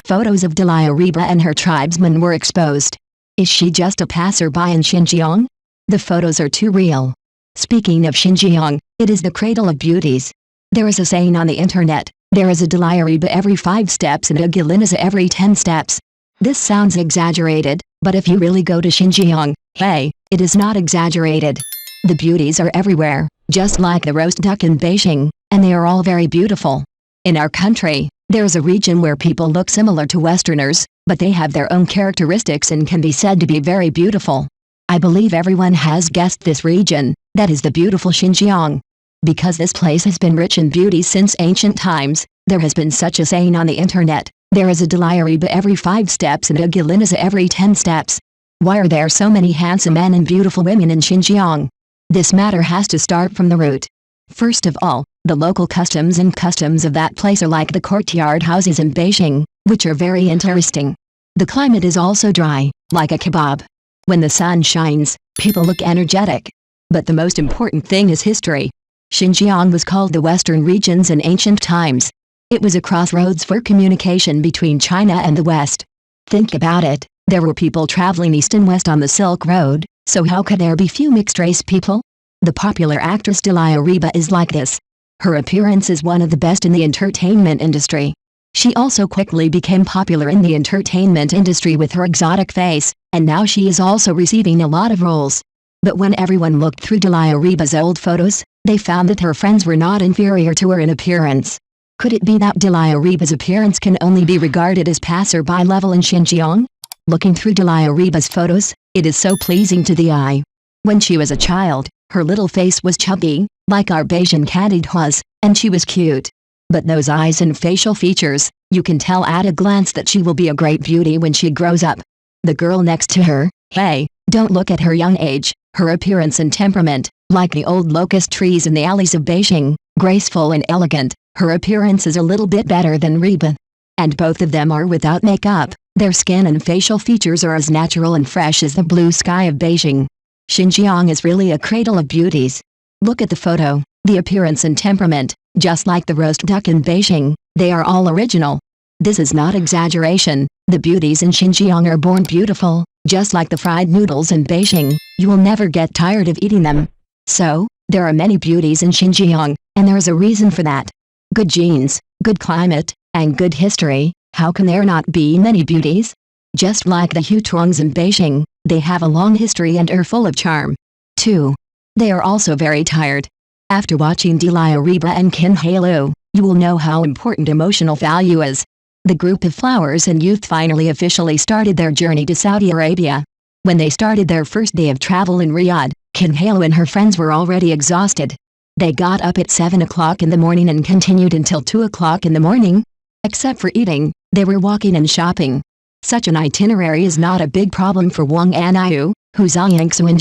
Photos of Dilireba and her tribesmen were exposed. Is she just a passerby in Xinjiang? The photos are too real. Speaking of Xinjiang, it is the cradle of beauties. There is a saying on the internet, there is a Dilireba every 5 steps and a Gilinaza every 10 steps. This sounds exaggerated, but if you really go to Xinjiang, hey, it is not exaggerated. The beauties are everywhere, just like the roast duck in Beijing, and they are all very beautiful. In our country, there is a region where people look similar to Westerners, but they have their own characteristics and can be said to be very beautiful. I believe everyone has guessed this region, that is the beautiful Xinjiang. Because this place has been rich in beauty since ancient times, there has been such a saying on the internet, there is a Dilireba every 5 steps and a Gilinaza every 10 steps. Why are there so many handsome men and beautiful women in Xinjiang? This matter has to start from the root. First of all, the local customs of that place are like the courtyard houses in Beijing, which are very interesting. The climate is also dry, like a kebab. When the sun shines, people look energetic. But the most important thing is history. Xinjiang was called the Western regions in ancient times. It was a crossroads for communication between China and the West. Think about it, there were people traveling east and west on the Silk Road, so how could there be few mixed-race people? The popular actress Dilireba is like this. Her appearance is one of the best in the entertainment industry. She also quickly became popular in the entertainment industry with her exotic face, and now she is also receiving a lot of roles. But when everyone looked through Dilireba's old photos, they found that her friends were not inferior to her in appearance. Could it be that Dilireba's appearance can only be regarded as passerby level in Xinjiang? Looking through Dilireba's photos, it is so pleasing to the eye. When she was a child, her little face was chubby, like our Beijing Candida's, and she was cute. But those eyes and facial features, you can tell at a glance that she will be a great beauty when she grows up. The girl next to her, hey, don't look at her young age, her appearance and temperament, like the old locust trees in the alleys of Beijing, graceful and elegant, her appearance is a little bit better than Reba. And both of them are without makeup, their skin and facial features are as natural and fresh as the blue sky of Beijing. Xinjiang is really a cradle of beauties. Look at the photo, the appearance and temperament, just like the roast duck in Beijing, they are all original. This is not exaggeration, the beauties in Xinjiang are born beautiful, just like the fried noodles in Beijing, you will never get tired of eating them. So, there are many beauties in Xinjiang, and there is a reason for that. Good genes, good climate, and good history, how can there not be many beauties? Just like the Hutuangs in Beijing, they have a long history and are full of charm. 2. They are also very tired. After watching Dilireba and Qin Heilu, you will know how important emotional value is. The group of flowers and youth finally officially started their journey to Saudi Arabia. When they started their first day of travel in Riyadh, Qin Heilu and her friends were already exhausted. They got up at 7 o'clock in the morning and continued until 2 o'clock in the morning. Except for eating, they were walking and shopping. Such an itinerary is not a big problem for Wang Aniu, who's Zhangsu in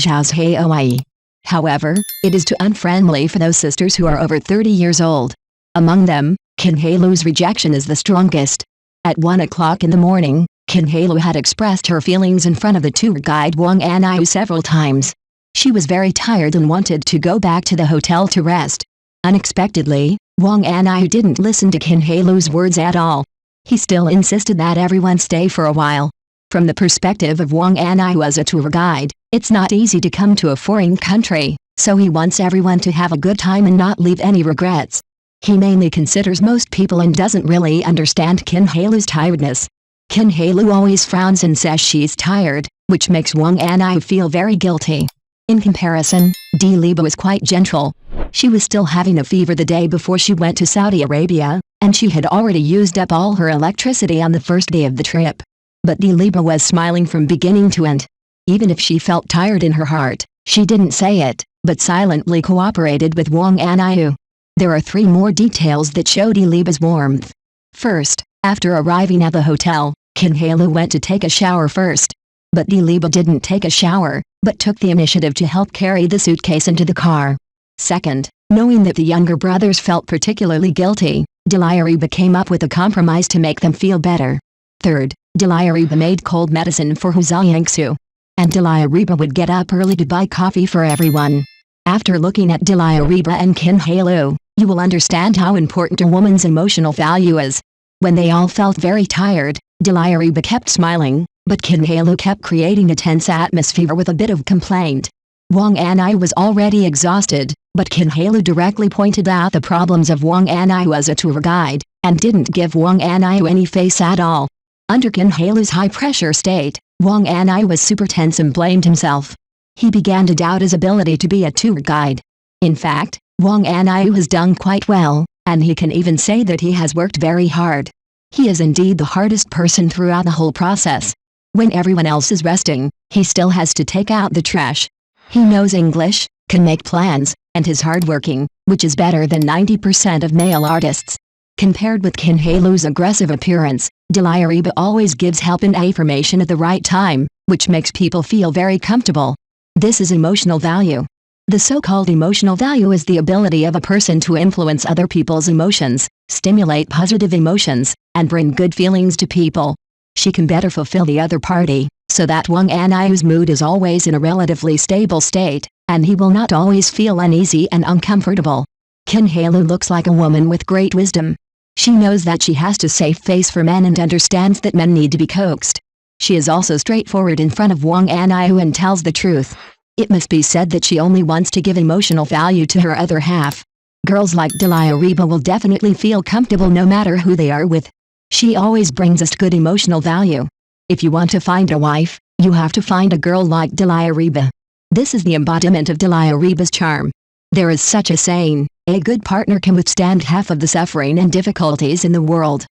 Hawaii. However, it is too unfriendly for those sisters who are over 30 years old. Among them, Qin Heilu's rejection is the strongest. At 1 o'clock in the morning, Qin Heilu had expressed her feelings in front of the tour guide Wang Aniu several times. She was very tired and wanted to go back to the hotel to rest. Unexpectedly, Wang Aniu didn't listen to Qin Heilu's words at all. He still insisted that everyone stay for a while. From the perspective of Wang Aniu as a tour guide, it's not easy to come to a foreign country, so he wants everyone to have a good time and not leave any regrets. He mainly considers most people and doesn't really understand Qin Heilu's tiredness. Qin Heilu always frowns and says she's tired, which makes Wang Aniu feel very guilty. In comparison, Dilireba was quite gentle. She was still having a fever the day before she went to Saudi Arabia, and she had already used up all her electricity on the first day of the trip. But Dilireba was smiling from beginning to end. Even if she felt tired in her heart, she didn't say it, but silently cooperated with Wang Aniu. There are 3 more details that show Dilireba's warmth. First, after arriving at the hotel, Qin Heilu went to take a shower first. But Dilireba didn't take a shower, but took the initiative to help carry the suitcase into the car. Second, knowing that the younger brothers felt particularly guilty, Dilireba came up with a compromise to make them feel better. Third, Dilireba made cold medicine for Zhangsu. And Dilireba would get up early to buy coffee for everyone. After looking at Dilireba and Qin Heilu, you will understand how important a woman's emotional value is. When they all felt very tired, Dilireba kept smiling, but Kinhalu kept creating a tense atmosphere with a bit of complaint. Wang Anai was already exhausted, but Kinhalu directly pointed out the problems of Wang Anai as a tour guide, and didn't give Wang Anai any face at all. Under Kinhalu's high-pressure state, Wang Anai was super tense and blamed himself. He began to doubt his ability to be a tour guide. In fact, Wang Anai has done quite well, and he can even say that he has worked very hard. He is indeed the hardest person throughout the whole process. When everyone else is resting, he still has to take out the trash. He knows English, can make plans, and is hardworking, which is better than 90% of male artists. Compared with Kinhalu's aggressive appearance, Dilireba always gives help and affirmation at the right time, which makes people feel very comfortable. This is emotional value. The so-called emotional value is the ability of a person to influence other people's emotions, stimulate positive emotions, and bring good feelings to people. She can better fulfill the other party, so that Wang Anai's mood is always in a relatively stable state, and he will not always feel uneasy and uncomfortable. Kinhalu looks like a woman with great wisdom. She knows that she has to save face for men and understands that men need to be coaxed. She is also straightforward in front of Wang Anai and tells the truth. It must be said that she only wants to give emotional value to her other half. Girls like Dilireba will definitely feel comfortable no matter who they are with. She always brings us good emotional value. If you want to find a wife, you have to find a girl like Dilireba. This is the embodiment of Dilireba's charm. There is such a saying, a good partner can withstand half of the suffering and difficulties in the world.